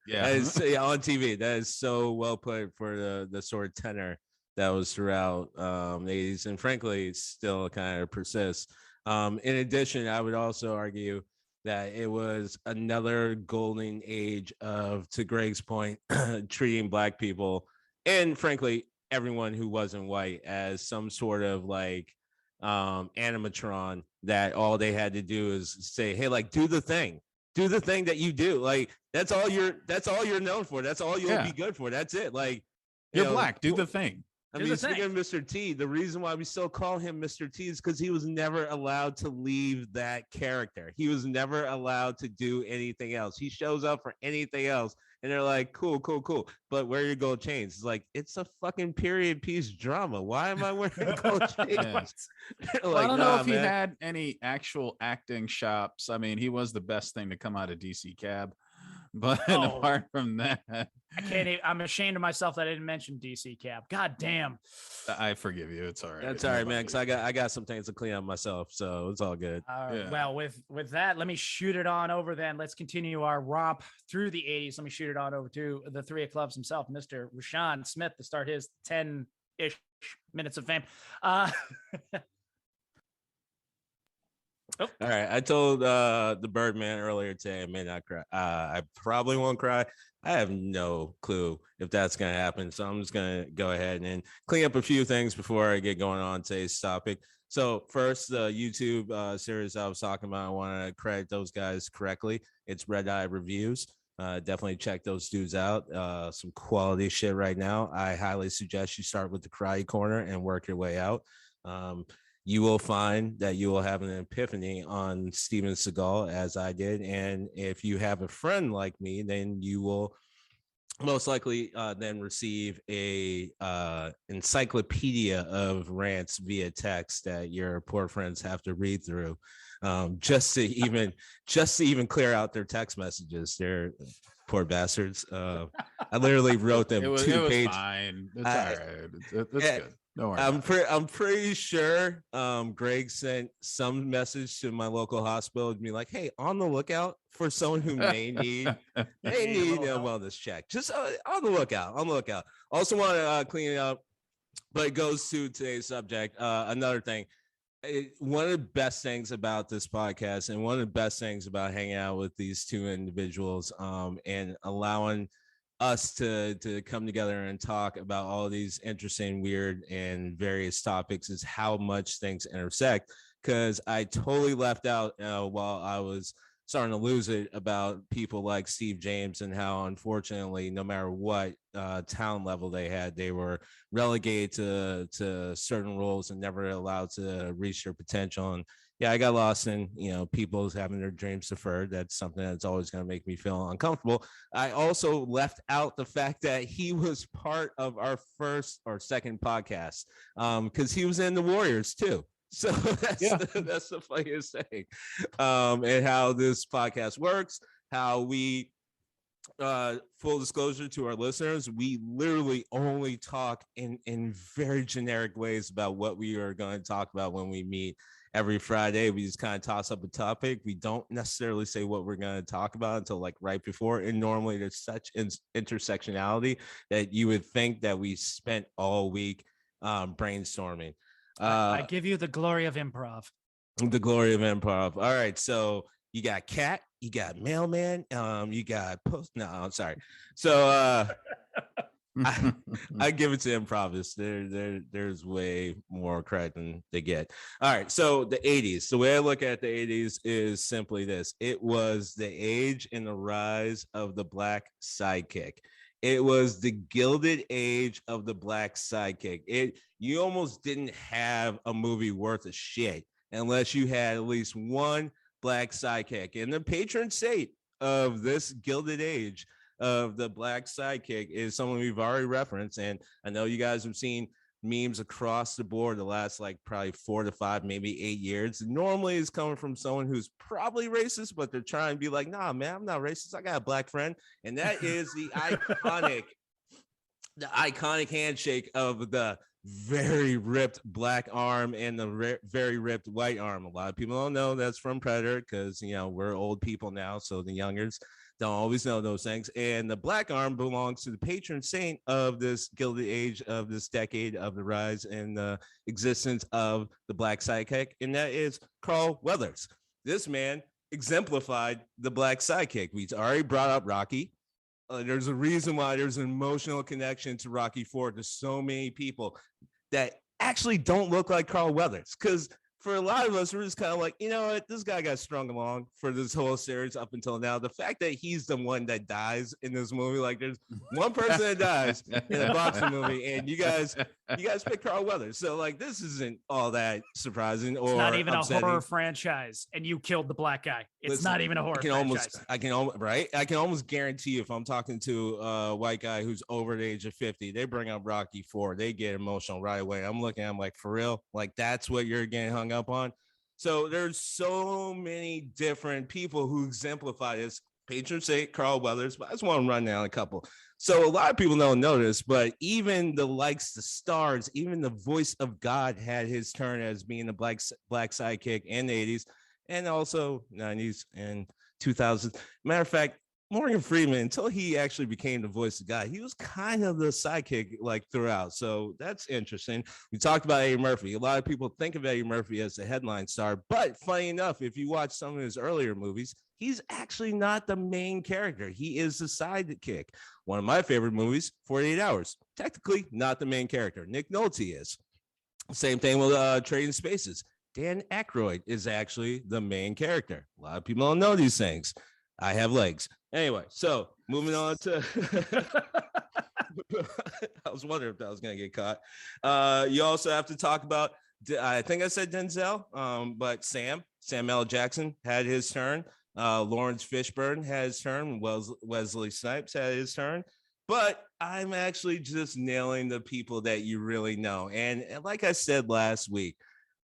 on TV. That is so well put for the sort of tenor that was throughout the 80s, and frankly, it still kind of persists. In addition, I would also argue that it was another golden age of, to Greg's point, treating Black people, and frankly, everyone who wasn't white, as some sort of like animatron that all they had to do is say, hey, like, do the thing that you do. Like, that's all you're known for. That's all you'll be good for. That's it. Like, you're Black, do the thing. I mean, speaking of Mr. T, the reason why we still call him Mr. T is because he was never allowed to leave that character. He was never allowed to do anything else. He shows up for anything else, and they're like, cool. But where are your gold chains? It's like, it's a fucking period piece drama. Why am I wearing gold chains? Like, well, I don't know if he had any actual acting chops. I mean, he was the best thing to come out of DC Cab. But apart from that, I can't even, I'm ashamed of myself that I didn't mention DC Cab. God damn. I forgive you. It's all right. That's all right, man, because I got some things to clean up myself, so it's all good. Well, with that, let me shoot it on over then. Let's continue our romp through the 80s. Let me shoot it on over to the three of clubs himself, Mr. RaShaun Smith, to start his 10-ish minutes of fame. All right. I told the Birdman earlier today I may not cry. I probably won't cry. I have no clue if that's going to happen. So I'm just going to go ahead and clean up a few things before I get going on today's topic. So first, the YouTube series I was talking about, I want to credit those guys correctly. It's Red Eye Reviews. Definitely check those dudes out. Some quality shit right now. I highly suggest you start with the Karate Corner and work your way out. You will find that you will have an epiphany on Steven Seagal, as I did. And if you have a friend like me, then you will most likely then receive a encyclopedia of rants via text that your poor friends have to read through, just to even clear out their text messages. They're poor bastards. I literally wrote them it was fine. It's all right. That's good. Don't worry. I'm pretty sure Greg sent some message to my local hospital to be like, hey, on the lookout for someone who may need a wellness check. Just on the lookout. Also want to clean it up, but it goes to today's subject. Another thing. One of the best things about this podcast, and one of the best things about hanging out with these two individuals, and allowing us to come together and talk about all these interesting, weird, and various topics, is how much things intersect. Because I totally left out while I was starting to lose it about people like Steve James, and how, unfortunately, no matter what talent level they had, they were relegated to certain roles and never allowed to reach their potential. And yeah, I got lost in, people having their dreams deferred. That's something that's always going to make me feel uncomfortable. I also left out the fact that he was part of our first or second podcast, because he was in the Warriors too. So that's the funniest thing, and how this podcast works, how we full disclosure to our listeners, we literally only talk in very generic ways about what we are going to talk about when we meet every Friday. We just kind of toss up a topic. We don't necessarily say what we're going to talk about until like right before. And normally there's such intersectionality that you would think that we spent all week brainstorming. I give you the glory of improv. The glory of improv. All right, so you got cat, you got mailman, you got post. No, I'm sorry. So I give it to improvists. There's way more credit than they get. All right, so the 80s. The way I look at the 80s is simply this: it was the age and the rise of the black sidekick. It was the gilded age of the black sidekick. You almost didn't have a movie worth of shit unless you had at least one black sidekick. And the patron saint of this gilded age of the black sidekick is someone we've already referenced. And I know you guys have seen memes across the board the last like probably 4 to 5, maybe 8 years. Normally it's coming from someone who's probably racist, but they're trying to be like, nah, man, I'm not racist. I got a black friend. And that is the iconic handshake of the very ripped black arm and the very ripped white arm. A lot of people don't know that's from Predator because, you know, we're old people now. So the youngers don't always know those things. And the black arm belongs to the patron saint of this gilded age of this decade of the rise and the existence of the black sidekick. And that is Carl Weathers. This man exemplified the black sidekick. We already brought up Rocky. There's a reason why there's an emotional connection to Rocky IV to so many people that actually don't look like Carl Weathers. Because for a lot of us, we're just kind of like, you know what, this guy got strung along for this whole series up until now. The fact that he's the one that dies in this movie, like there's one person that dies in a boxing movie, and you guys pick Carl Weathers. So like this isn't all that surprising or it's not even upsetting. A horror franchise, and you killed the black guy. It's not even a horror franchise. I can almost guarantee if I'm talking to a white guy who's over the age of 50, they bring up Rocky IV, they get emotional right away. I'm like, for real? Like that's what you're getting hung up on? So there's so many different people who exemplify this. Patron saint Carl Weathers, but I just want to run down a couple. So a lot of people don't know this, but even the stars, even the voice of God had his turn as being the black sidekick in the 80s and also 90s and 2000s. Matter of fact, Morgan Freeman, until he actually became the voice of God, he was kind of the sidekick like throughout. So that's interesting. We talked about Eddie Murphy. A lot of people think of Eddie Murphy as the headline star, but funny enough, if you watch some of his earlier movies, he's actually not the main character. He is the sidekick. One of my favorite movies, 48 Hours. Technically not the main character. Nick Nolte is. Same thing with Trading Spaces. Dan Aykroyd is actually the main character. A lot of people don't know these things. I have legs. Anyway, so moving on to I was wondering if that was going to get caught. You also have to talk about, I think I said Denzel, but Sam L. Jackson had his turn. Lawrence Fishburne had his turn. Wesley Snipes had his turn. But I'm actually just nailing the people that you really know. And like I said last week,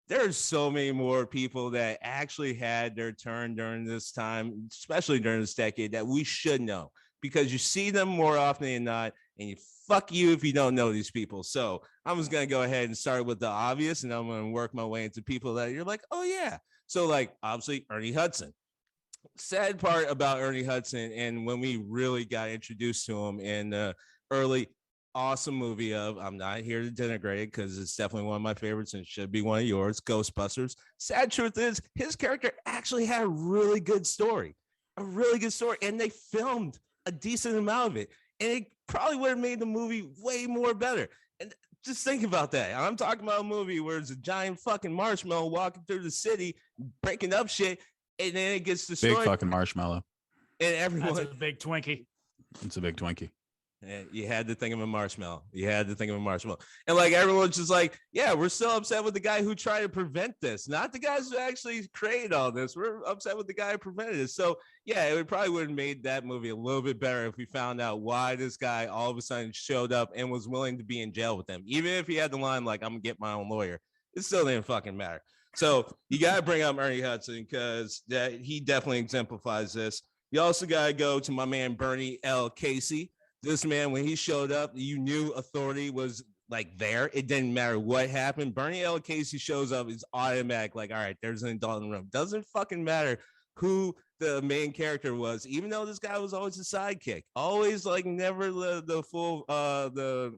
there's so many more people that actually had their turn during this time, especially during this decade, that we should know because you see them more often than not, and you fuck you if you don't know these people. So I'm just going to go ahead and start with the obvious, and I'm going to work my way into people that you're like, oh, yeah. So, like, obviously, Ernie Hudson. Sad part about Ernie Hudson, and when we really got introduced to him in the early awesome movie of, I'm not here to denigrate it because it's definitely one of my favorites and it should be one of yours, Ghostbusters. Sad truth is his character actually had a really good story, and they filmed a decent amount of it, and it probably would have made the movie way more better. And just think about that. I'm talking about a movie where it's a giant fucking marshmallow walking through the city, breaking up shit, and then it gets destroyed. Big fucking marshmallow. And everyone. That's a big Twinkie. It's a big Twinkie. And you had to think of a marshmallow. And like everyone's just like, yeah, we're still upset with the guy who tried to prevent this, not the guys who actually created all this. We're upset with the guy who prevented it. So yeah, it probably would have made that movie a little bit better if we found out why this guy all of a sudden showed up and was willing to be in jail with them. Even if he had the line like, I'm gonna get my own lawyer, it still didn't fucking matter. So you got to bring up Ernie Hudson because he definitely exemplifies this. You also got to go to my man, Bernie L. Casey. This man, when he showed up, you knew authority was like there. It didn't matter what happened. Bernie L. Casey shows up, it's automatic. Like, all right, there's an adult in the room. Doesn't fucking matter who the main character was, even though this guy was always a sidekick, always like never the full the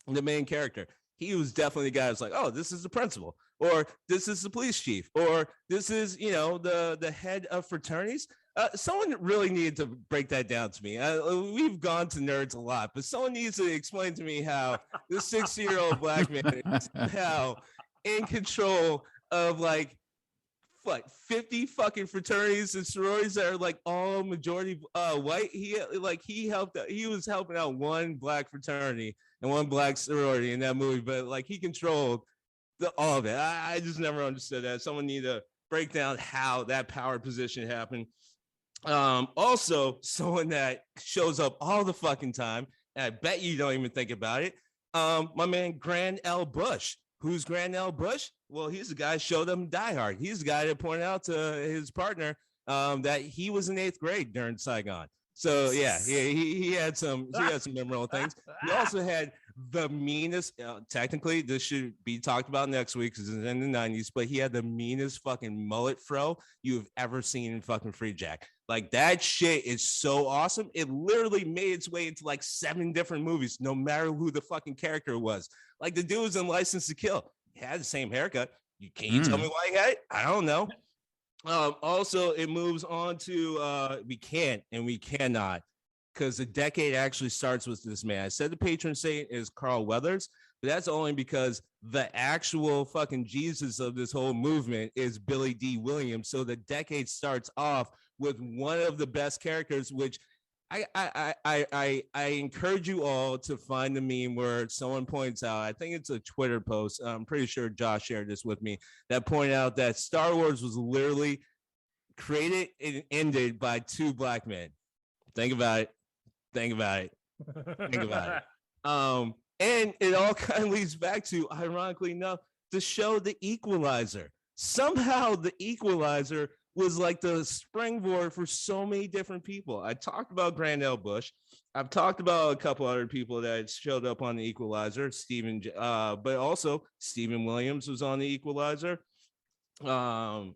main character. He was definitely the guy that's like, oh, this is the principal, or this is the police chief, or this is, you know, the head of fraternities. Someone really needed to break that down to me. We've gone to nerds a lot, but someone needs to explain to me how this 60-year-old black man is now in control of like what 50 fucking fraternities and sororities that are like all majority white. He was helping out one black fraternity and one black sorority in that movie, but like he controlled all of it. I just never understood that. Someone need to break down how that power position happened. Also, someone that shows up all the fucking time, and I bet you don't even think about it. My man Grand L. Bush. Who's Grand L. Bush? Well, he's the guy who showed up in Die Hard. He's the guy that pointed out to his partner that he was in 8th grade during Saigon. So yeah, he had some memorable things. He also had the meanest. Technically, this should be talked about next week because it's in the 90s. But he had the meanest fucking mullet fro you've ever seen in fucking Free Jack. Like that shit is so awesome. It literally made its way into like 7 different movies, no matter who the fucking character was. Like the dude was in License to Kill. He had the same haircut. Can you tell me why he had it? I don't know. Also, it moves on to we can't and we cannot, because the decade actually starts with this man. I said the patron saint is Carl Weathers, but that's only because the actual fucking Jesus of this whole movement is Billy D. Williams. So the decade starts off with one of the best characters, which I encourage you all to find the meme where someone points out, I think it's a Twitter post, I'm pretty sure Josh shared this with me, that pointed out that Star Wars was literally created and ended by 2 black men. Think about it. And it all kind of leads back to, ironically enough, the show The Equalizer. Somehow The Equalizer was like the springboard for so many different people. I talked about Grand L. Bush. I've talked about a couple other people that showed up on The Equalizer. But also Stephen Williams was on The Equalizer. Joe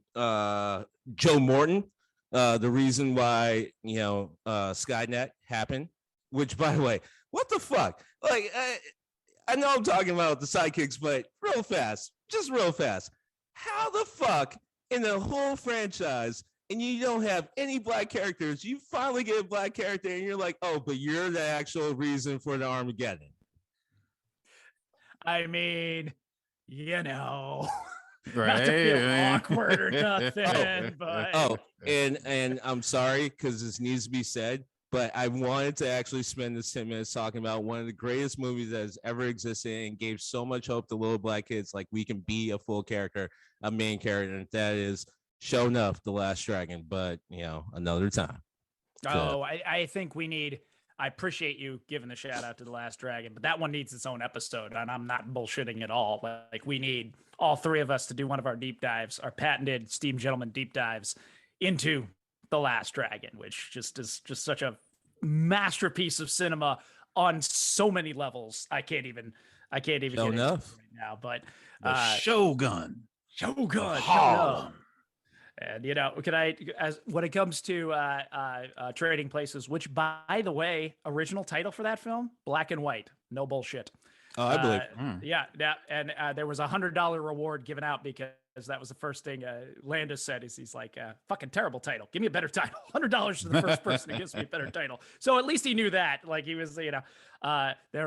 Morton, the reason why Skynet happened. Which, by the way, what the fuck? Like, I know I'm talking about the sidekicks, but real fast, how the fuck in the whole franchise, and you don't have any black characters, you finally get a black character and you're like, oh, but you're the actual reason for the Armageddon. I mean, right? Not to feel awkward or nothing, but and I'm sorry because this needs to be said, but I wanted to actually spend this 10 minutes talking about one of the greatest movies that has ever existed and gave so much hope to little black kids. Like, we can be a full character, a main character, and that is sure enough The Last Dragon, but another time. So. I think I appreciate you giving the shout out to The Last Dragon, but that one needs its own episode, and I'm not bullshitting at all. Like, we need all 3 of us to do one of our deep dives, our patented Steam Gentleman deep dives into The Last Dragon, which is just such a masterpiece of cinema on so many levels. I can't even get into it right now, but Shogun. And when it comes to Trading Places, which, by the way, original title for that film, Black and White, no bullshit. Oh, I believe. Yeah, and there was $100 reward given out because that was the first thing Landis said. He's like, fucking terrible title. Give me a better title. $100 to the first person who gives me a better title. So at least he knew that. Like, he was, they're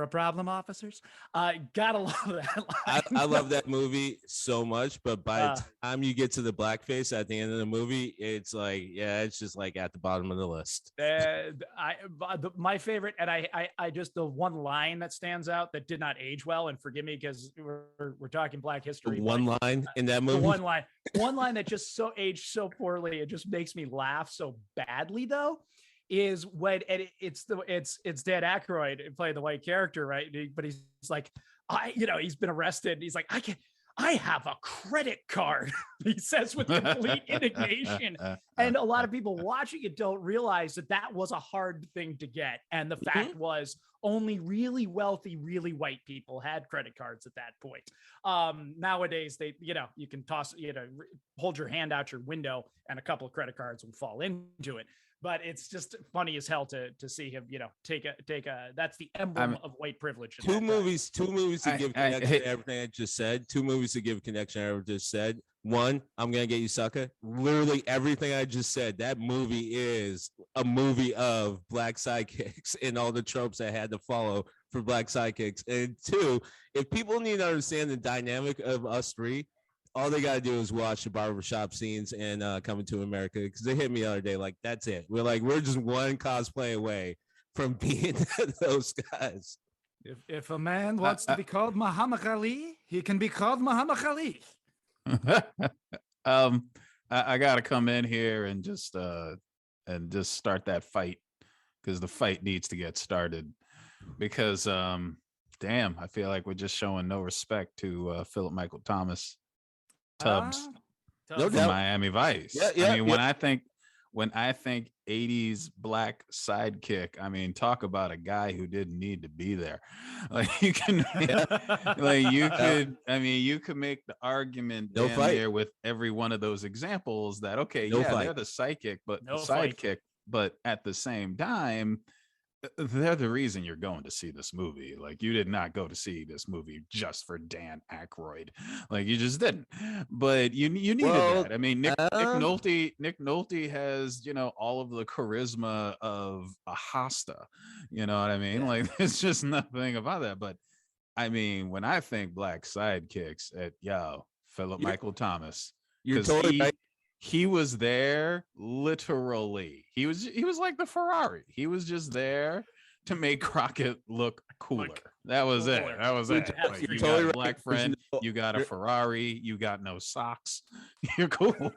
a problem, officers. Gotta love that line. I love that movie so much, but by the time you get to the blackface at the end of the movie, it's like, it's just like at the bottom of the list. My favorite, and I just, the one line that stands out that did not age well, and forgive me because we're talking Black history. One line in that movie. One line that just aged so poorly, it just makes me laugh so badly though, is when it's Dan Aykroyd playing the white character, right? But he's like, he's been arrested. He's like, I have a credit card, he says with complete indignation. And a lot of people watching it don't realize that that was a hard thing to get. And the fact was only really wealthy, really white people had credit cards at that point. Nowadays, they, you can toss, hold your hand out your window and a couple of credit cards will fall into it. But it's just funny as hell to see him, take a. That's the emblem of white privilege. Two movies to give connection to everything I just said. Two movies to give connection to everything I just said. One, I'm Gonna Get You, Sucker. Literally everything I just said. That movie is a movie of black sidekicks and all the tropes I had to follow for black sidekicks. And two, if people need to understand the dynamic of us three, all they got to do is watch the barbershop scenes and Coming to America, because they hit me the other day. Like, that's it. We're just one cosplay away from being those guys. If a man wants to be called Muhammad Ali, he can be called Muhammad Ali. I got to come in here and just start that fight, because the fight needs to get started. Because damn, I feel like we're just showing no respect to Philip Michael Thomas. Tubbs from Miami Vice. I mean, when I think 80s black sidekick, I mean, talk about a guy who didn't need to be there. Like, you can you could make the argument there with every one of those examples that they're the sidekick, but at the same time, they're the reason you're going to see this movie. Like, you did not go to see this movie just for Dan Aykroyd. Like, you just didn't. But you needed that. I mean, Nick Nolte has, all of the charisma of a hosta. You know what I mean? Like, there's just nothing about that. But I mean, when I think black sidekicks at Philip Michael Thomas, you're totally right. He was there literally. He was like the Ferrari. He was just there to make Crockett look cooler. That was it. Like, you got a black friend, you got a Ferrari, you got no socks. You're cool.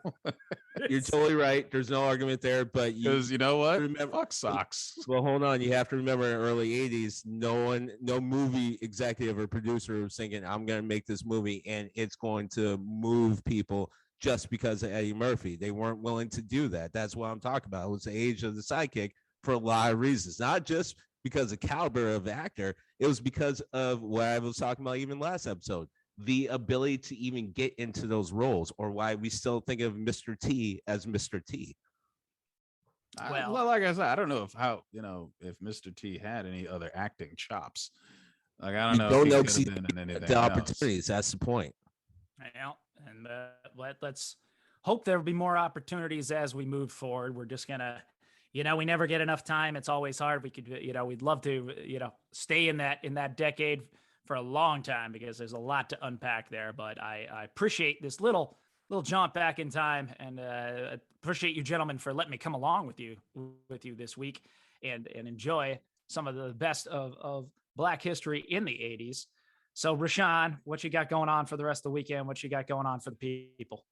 You're totally right. There's no argument there, but because you know what? Fuck socks. Well, hold on. You have to remember, in the early 80s, no movie executive or producer was thinking, I'm going to make this movie and it's going to move people just because of Eddie Murphy. They weren't willing to do that. That's what I'm talking about. It was the age of the sidekick for a lot of reasons, not just because of caliber of the actor. It was because of what I was talking about even last episode, the ability to even get into those roles, or why we still think of Mr. T as Mr. T. Well, like I said, I don't know if Mr. T had any other acting chops. Like, I don't know if he could have been in anything the opportunities. That's the point. Yeah, and let's hope there will be more opportunities as we move forward. We're just gonna, we never get enough time. It's always hard. We could, we'd love to, stay in that decade for a long time, because there's a lot to unpack there. But I appreciate this little jaunt back in time, and appreciate you gentlemen for letting me come along with you this week and enjoy some of the best of Black history in the 80s. So, RaShaun, what you got going on for the rest of the weekend? What you got going on for the people?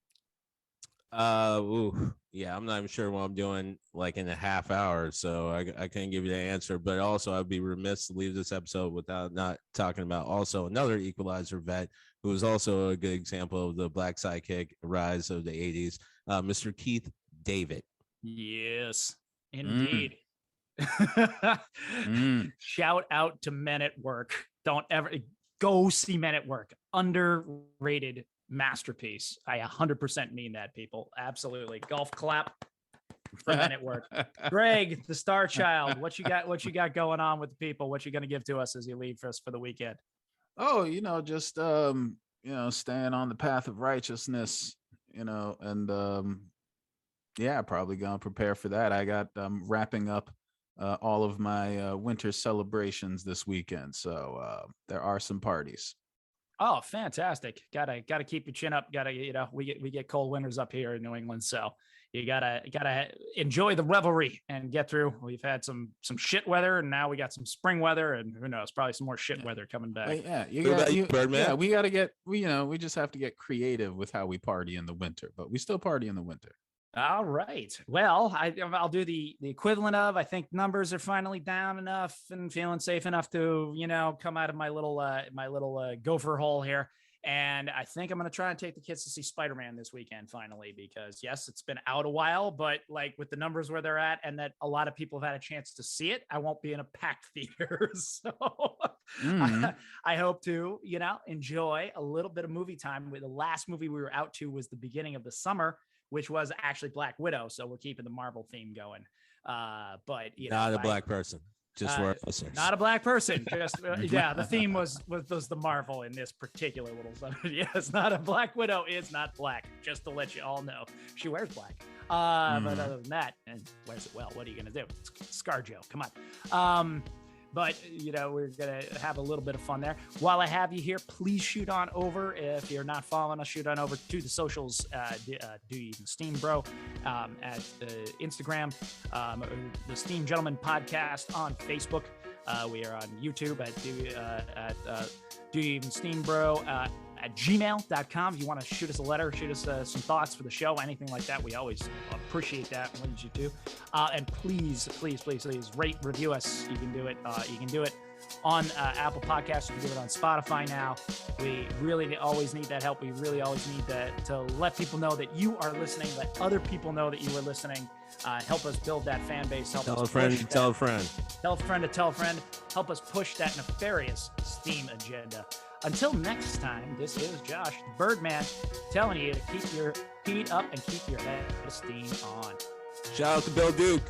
I'm not even sure what I'm doing like in a half hour, so I can't give you the answer. But also, I'd be remiss to leave this episode without not talking about also another Equalizer vet who was also a good example of the black sidekick rise of the 80s, Mr. Keith David. Yes, indeed. Shout out to Men at Work. Don't ever go see Men at Work. Underrated masterpiece. I 100% mean that, people. Absolutely. Golf clap for Men at Work. Greg, the Star Child, what you got going on with the people? What you going to give to us as you leave for us for the weekend? Oh, just staying on the path of righteousness, and probably gonna prepare for that. I got wrapping up all of my winter celebrations this weekend, so there are some parties. Oh, fantastic. Gotta keep your chin up. We get cold winters up here in New England, so you gotta enjoy the revelry and get through. We've had some shit weather, and now we got some spring weather, and who knows, probably some more shit weather coming back. We just have to get creative with how we party in the winter, but we still party in the winter. All right. Well, I'll do the equivalent of, I think numbers are finally down enough and feeling safe enough to, come out of my little gopher hole here And I think I'm going to try and take the kids to see Spider-Man this weekend finally, because yes, it's been out a while, but like with the numbers where they're at and that a lot of people have had a chance to see it, I won't be in a packed theater. So I hope to, enjoy a little bit of movie time. The last movie we were out to was the beginning of the summer, which was actually Black Widow. So we're keeping the Marvel theme going. But not a black person. Just for listeners. Not a black person. Just the theme was the Marvel in this particular little song. Yes, not a Black Widow is not black. Just to let you all know, she wears black. But other than that, and wears it well. What are you gonna do? It's ScarJo. Come on. But we're gonna have a little bit of fun there. While I have you here, please shoot on over. If you're not following us, shoot on over to the socials. Do you even steam, bro? At Instagram, the Steam Gentleman Podcast on Facebook. We are on YouTube at Do You Even Steam, Bro? At gmail.com. If you want to shoot us a letter, shoot us some thoughts for the show, anything like that, we always appreciate that. Please, you do. And please rate, review us. You can do it. You can do it on Apple Podcasts. You can do it on Spotify now. We really always need that help. We really always need to let people know that you are listening, let other people know that you are listening. Help us build that fan base. Tell a friend to tell a friend. Tell a friend to tell a friend. Help us push that nefarious Steam agenda. Until next time, this is Josh, the Birdman, telling you to keep your feet up and keep your head of steam on. Shout out to Bill Duke.